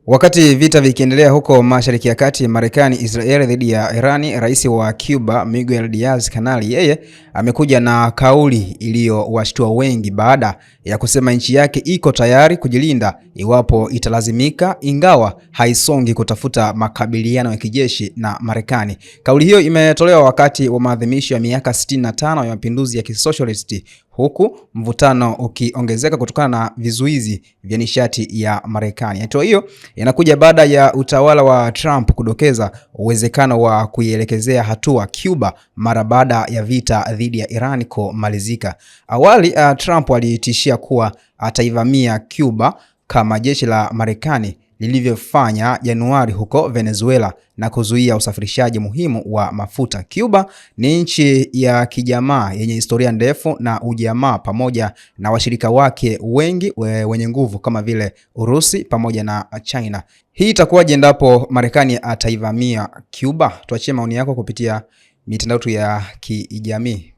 Wakati vita vikiendelea huko Mashariki ya Kati, Marekani, Israel dhidi ya Irani, rais wa Cuba Miguel Diaz-Canel yeye amekuja na kauli iliyowashtua wengi baada ya kusema nchi yake iko tayari kujilinda iwapo italazimika, ingawa haisongi kutafuta makabiliano ya kijeshi na Marekani. Kauli hiyo imetolewa wakati wa maadhimisho ya miaka 65 ya mapinduzi ya kisocialist, huku mvutano ukiongezeka kutokana na vizuizi vya nishati ya Marekani. Hatua hiyo inakuja baada ya utawala wa Trump kudokeza uwezekano wa kuielekezea hatua Cuba mara baada ya vita dhidi ya Iran kumalizika. Awali Trump alitishia kuwa ataivamia Cuba kama jeshi la Marekani lilivyofanya Januari huko Venezuela na kuzuia usafirishaji muhimu wa mafuta. Cuba ni nchi ya kijamaa yenye historia ndefu na ujamaa, pamoja na washirika wake wengi wenye nguvu kama vile Urusi pamoja na China. Hii itakuwaje endapo Marekani ataivamia Cuba? Tuachie maoni yako kupitia mitandao ya kijamii.